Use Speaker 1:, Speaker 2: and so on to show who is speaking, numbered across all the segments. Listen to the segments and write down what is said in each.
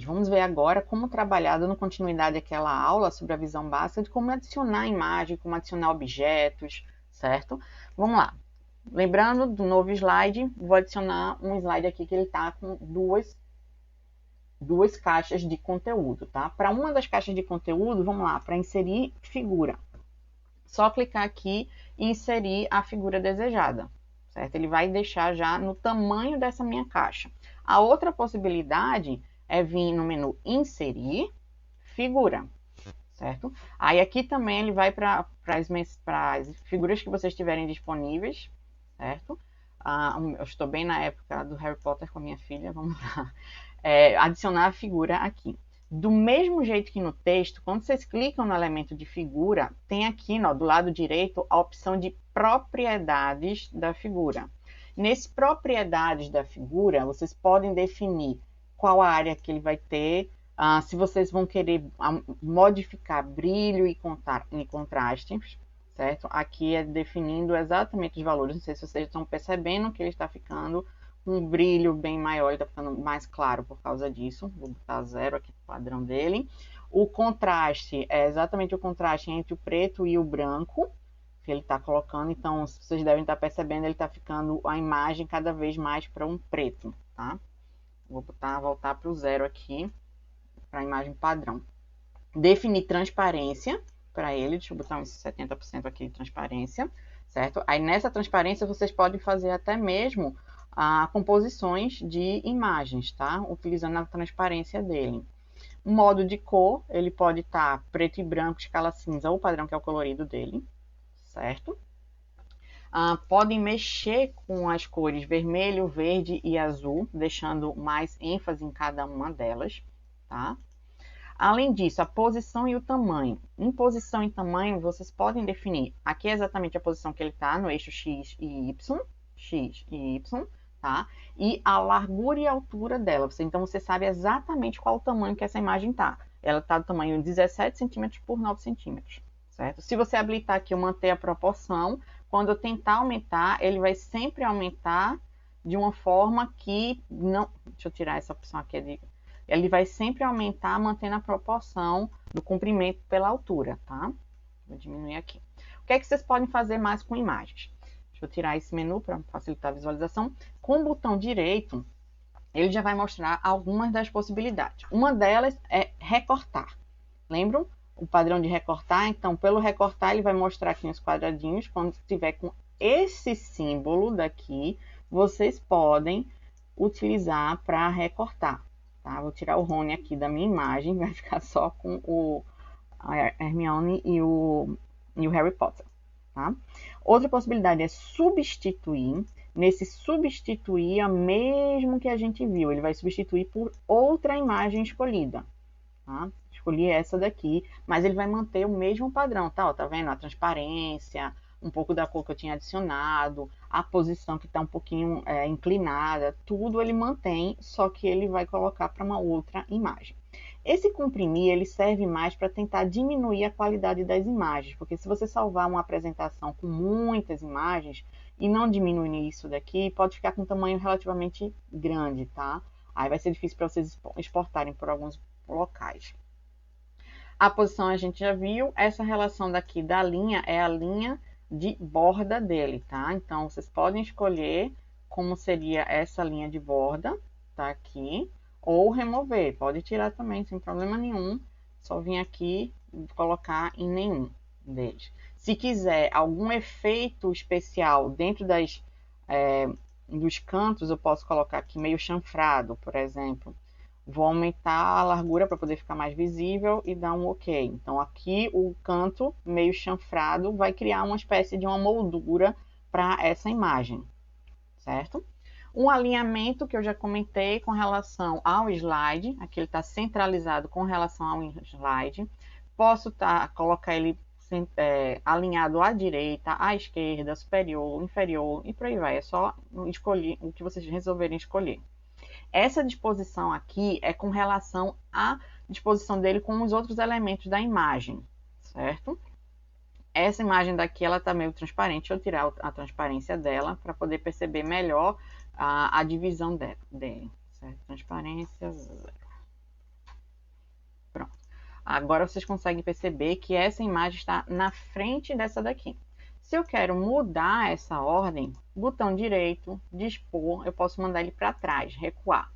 Speaker 1: Vamos ver agora como trabalhar, dando continuidade àquela aula sobre a visão básica, de como adicionar imagem, como adicionar objetos, certo? Vamos lá. Lembrando do novo slide, vou adicionar um slide aqui que ele está com duas caixas de conteúdo, tá? Para uma das caixas de conteúdo, vamos lá, para inserir figura. Só clicar aqui e inserir a figura desejada, certo? Ele vai deixar já no tamanho dessa minha caixa. A outra possibilidade é vir no menu inserir figura, certo? Aí aqui também ele vai para as figuras que vocês tiverem disponíveis, certo? Eu estou bem na época do Harry Potter com a minha filha, vamos lá. Adicionar a figura aqui. Do mesmo jeito que no texto, quando vocês clicam no elemento de figura, tem aqui do lado direito a opção de propriedades da figura. Nesse propriedades da figura, vocês podem definir qual a área que ele vai ter, se vocês vão querer modificar brilho e contrastes, certo? Aqui é definindo exatamente os valores. Não sei se vocês estão percebendo que ele está ficando um brilho bem maior, ele está ficando mais claro por causa disso. Vou botar 0 aqui no padrão dele. O contraste é exatamente o contraste entre o preto e o branco que ele está colocando. Então, vocês devem estar percebendo, ele está ficando a imagem cada vez mais para um preto, tá? Vou voltar para o 0 aqui, para a imagem padrão. Definir transparência para ele, deixa eu botar uns 70% aqui de transparência, certo? Aí nessa transparência vocês podem fazer até mesmo composições de imagens, tá? Utilizando a transparência dele. O modo de cor, ele pode estar preto e branco, escala cinza, ou padrão, que é o colorido dele, certo? Podem mexer com as cores vermelho, verde e azul, deixando mais ênfase em cada uma delas, tá? Além disso, a posição e o tamanho. Em posição e tamanho, vocês podem definir. Aqui é exatamente a posição que ele está, no eixo X e Y, tá? E a largura e a altura dela. Então, você sabe exatamente qual o tamanho que essa imagem está. Ela está do tamanho 17 centímetros por 9 centímetros, certo? Se você habilitar aqui o manter a proporção, quando eu tentar aumentar, ele vai sempre aumentar de uma forma que não... Deixa eu tirar essa opção aqui ele vai sempre aumentar mantendo a proporção do comprimento pela altura, tá? Vou diminuir aqui. O que é que vocês podem fazer mais com imagens? Deixa eu tirar esse menu para facilitar a visualização. Com o botão direito, ele já vai mostrar algumas das possibilidades. Uma delas é recortar. Lembram? O padrão de recortar? Então, pelo recortar, ele vai mostrar aqui nos quadradinhos. Quando estiver com esse símbolo daqui, vocês podem utilizar para recortar. Tá? Vou tirar o Rony aqui da minha imagem, vai ficar só com a Hermione e o Harry Potter. Tá? Outra possibilidade é substituir. Nesse substituir, é o mesmo que a gente viu, ele vai substituir por outra imagem escolhida. Tá? Escolhi essa daqui, mas ele vai manter o mesmo padrão, tá? Ó, tá vendo? A transparência, um pouco da cor que eu tinha adicionado, a posição que está um pouquinho inclinada, tudo ele mantém, só que ele vai colocar para uma outra imagem. Esse comprimir, ele serve mais para tentar diminuir a qualidade das imagens, porque se você salvar uma apresentação com muitas imagens e não diminuir isso daqui, pode ficar com um tamanho relativamente grande, tá? Aí vai ser difícil para vocês exportarem por alguns locais. A posição a gente já viu, essa relação daqui da linha é a linha de borda dele, tá? Então, vocês podem escolher como seria essa linha de borda, tá aqui, ou remover, pode tirar também, sem problema nenhum, só vir aqui e colocar em nenhum deles. Se quiser algum efeito especial dentro dos cantos, eu posso colocar aqui meio chanfrado, por exemplo. Vou aumentar a largura para poder ficar mais visível e dar um OK. Então, aqui o canto meio chanfrado vai criar uma espécie de uma moldura para essa imagem, certo? Um alinhamento que eu já comentei com relação ao slide, aqui ele está centralizado com relação ao slide. Posso colocar ele alinhado à direita, à esquerda, superior, inferior e por aí vai. É só escolher o que vocês resolverem escolher. Essa disposição aqui é com relação à disposição dele com os outros elementos da imagem, certo? Essa imagem daqui, ela tá meio transparente, deixa eu tirar a transparência dela para poder perceber melhor a divisão dele, certo? Transparência 0. Agora vocês conseguem perceber que essa imagem está na frente dessa daqui. Se eu quero mudar essa ordem, botão direito, dispor, eu posso mandar ele para trás, recuar,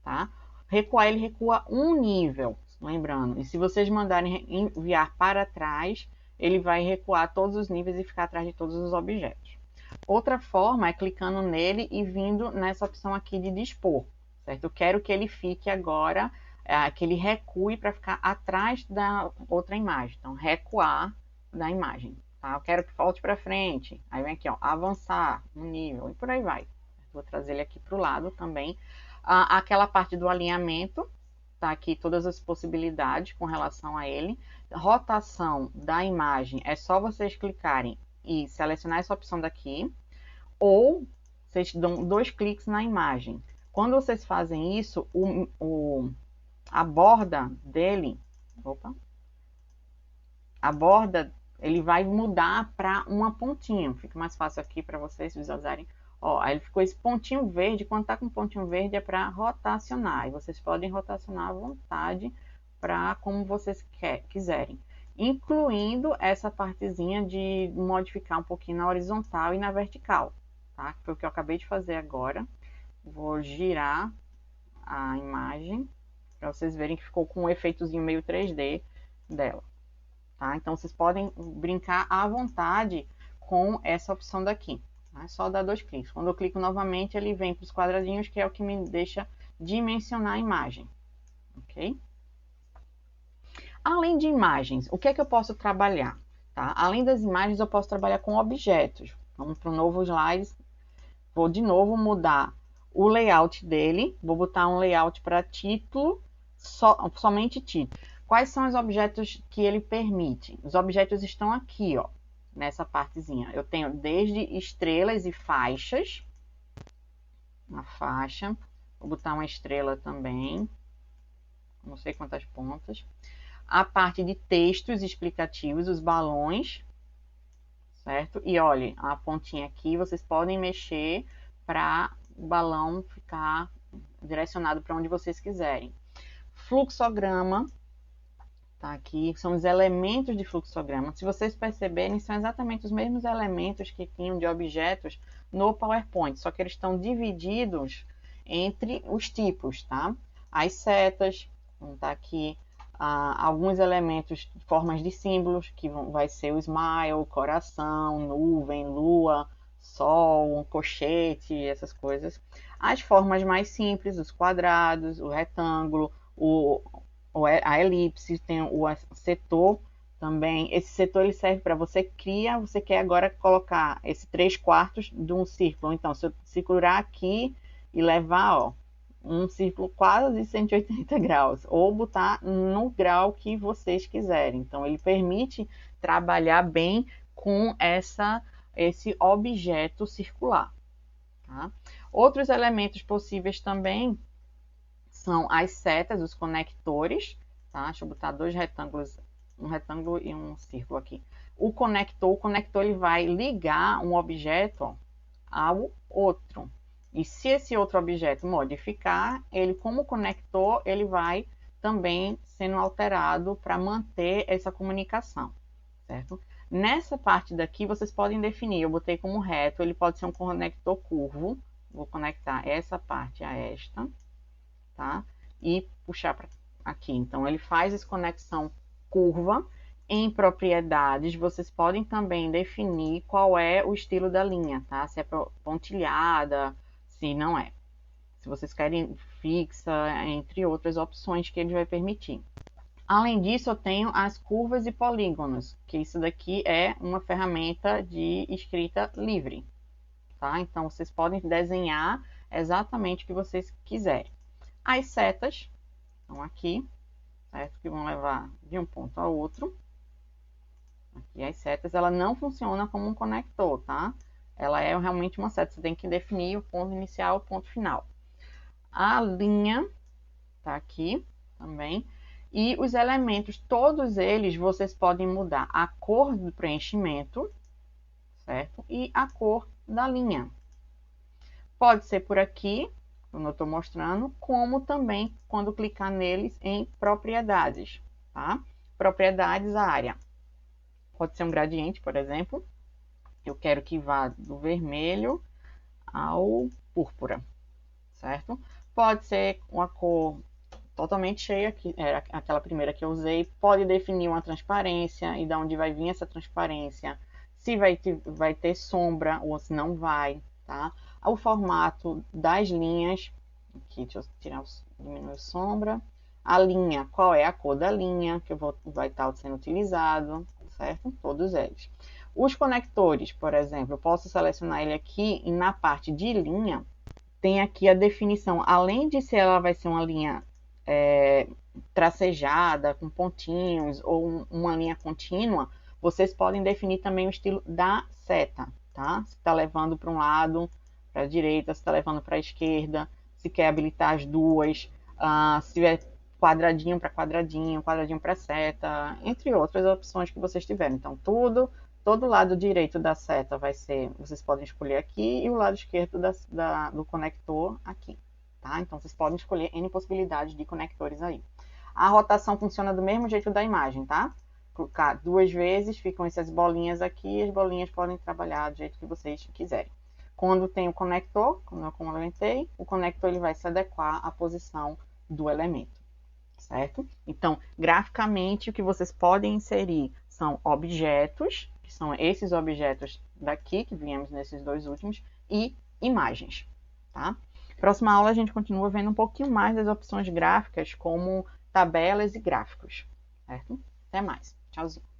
Speaker 1: tá? Recuar, ele recua um nível, lembrando. E se vocês mandarem enviar para trás, ele vai recuar todos os níveis e ficar atrás de todos os objetos. Outra forma é clicando nele e vindo nessa opção aqui de dispor, certo? Eu quero que ele fique agora, que ele recue para ficar atrás da outra imagem. Então, recuar da imagem, tá? Eu quero que volte para frente. Aí vem aqui, ó, avançar um nível e por aí vai. Vou trazer ele aqui para o lado também. Aquela parte do alinhamento, tá aqui todas as possibilidades com relação a ele. Rotação da imagem, é só vocês clicarem e selecionar essa opção daqui, ou vocês dão 2 cliques na imagem. Quando vocês fazem isso, a borda dele, a borda, ele vai mudar para uma pontinha. Fica mais fácil aqui para vocês visualizarem. Ó, aí ficou esse pontinho verde. Quando tá com pontinho verde é para rotacionar. E vocês podem rotacionar à vontade para como vocês quiserem. Incluindo essa partezinha de modificar um pouquinho na horizontal e na vertical, tá? Foi o que eu acabei de fazer agora. Vou girar a imagem para vocês verem que ficou com um efeitozinho meio 3D dela, tá? Então vocês podem brincar à vontade com essa opção daqui. É só dar 2 cliques. Quando eu clico novamente, ele vem para os quadradinhos, que é o que me deixa dimensionar a imagem, ok? Além de imagens, o que é que eu posso trabalhar? Tá? Além das imagens, eu posso trabalhar com objetos. Vamos para o novo slide. Vou de novo mudar o layout dele. Vou botar um layout para título, somente título. Quais são os objetos que ele permite? Os objetos estão aqui, ó, nessa partezinha. Eu tenho desde estrelas e faixas. Uma faixa. Vou botar uma estrela também. Não sei quantas pontas. A parte de textos explicativos, os balões, certo? E olha, a pontinha aqui, vocês podem mexer para o balão ficar direcionado para onde vocês quiserem. Fluxograma, tá aqui, são os elementos de fluxograma. Se vocês perceberem, são exatamente os mesmos elementos que tinham de objetos no PowerPoint, só que eles estão divididos entre os tipos, tá? As setas, vão estar aqui. Alguns elementos, formas de símbolos, que vai ser o smile, coração, nuvem, lua, sol, um colchete, essas coisas. As formas mais simples, os quadrados, o retângulo, a elipse, tem o setor também. Esse setor ele serve para você quer agora colocar esse 3/4 de um círculo. Então, se eu segurar aqui e levar, ó, um círculo quase 180 graus, ou botar no grau que vocês quiserem. Então, ele permite trabalhar bem com esse objeto circular. Tá? Outros elementos possíveis também são as setas, os conectores. Tá? Deixa eu botar 2 retângulos, um retângulo e um círculo aqui. O conector ele vai ligar um objeto, ó, ao outro. E se esse outro objeto modificar, ele como conector, ele vai também sendo alterado para manter essa comunicação, certo? Nessa parte daqui, vocês podem definir, eu botei como reto, ele pode ser um conector curvo, vou conectar essa parte a esta, tá? E puxar para aqui. Então, ele faz essa conexão curva. Em propriedades, vocês podem também definir qual é o estilo da linha, tá? Se é pontilhada, se não é. Se vocês querem fixa, entre outras opções que ele vai permitir. Além disso, eu tenho as curvas e polígonos, que isso daqui é uma ferramenta de escrita livre, tá? Então, vocês podem desenhar exatamente o que vocês quiserem. As setas estão aqui, certo? Que vão levar de um ponto ao outro. Aqui as setas, ela não funciona como um conector, tá? Ela é realmente uma seta, você tem que definir o ponto inicial e o ponto final. A linha tá aqui também. E os elementos, todos eles, vocês podem mudar a cor do preenchimento, certo? E a cor da linha. Pode ser por aqui, como eu estou mostrando, como também quando clicar neles em propriedades. tá? Propriedades, a área. Pode ser um gradiente, por exemplo. Eu quero que vá do vermelho ao púrpura, certo? Pode ser uma cor totalmente cheia, que era aquela primeira que eu usei. Pode definir uma transparência e de onde vai vir essa transparência. Se vai ter sombra ou se não vai, tá? O formato das linhas. Aqui, deixa eu diminuir a sombra. A linha, qual é a cor da linha que vai estar sendo utilizado, certo? Todos eles. Os conectores, por exemplo, eu posso selecionar ele aqui e na parte de linha tem aqui a definição. Além de se ela vai ser uma linha tracejada, com pontinhos ou uma linha contínua, vocês podem definir também o estilo da seta, tá? Se está levando para um lado, para a direita, se está levando para a esquerda, se quer habilitar as duas, se é quadradinho para quadradinho, quadradinho para seta, entre outras opções que vocês tiverem. Então, todo lado direito da seta vai ser, vocês podem escolher aqui, e o lado esquerdo do conector aqui, tá? Então, vocês podem escolher N possibilidades de conectores aí. A rotação funciona do mesmo jeito da imagem, tá? Clicar 2 vezes, ficam essas bolinhas aqui, e as bolinhas podem trabalhar do jeito que vocês quiserem. Quando tem o conector, como eu comentei, o conector ele vai se adequar à posição do elemento, certo? Então, graficamente, o que vocês podem inserir são objetos, que são esses objetos daqui, que viemos nesses dois últimos, e imagens, tá? Próxima aula a gente continua vendo um pouquinho mais das opções gráficas, como tabelas e gráficos, certo? Até mais. Tchauzinho.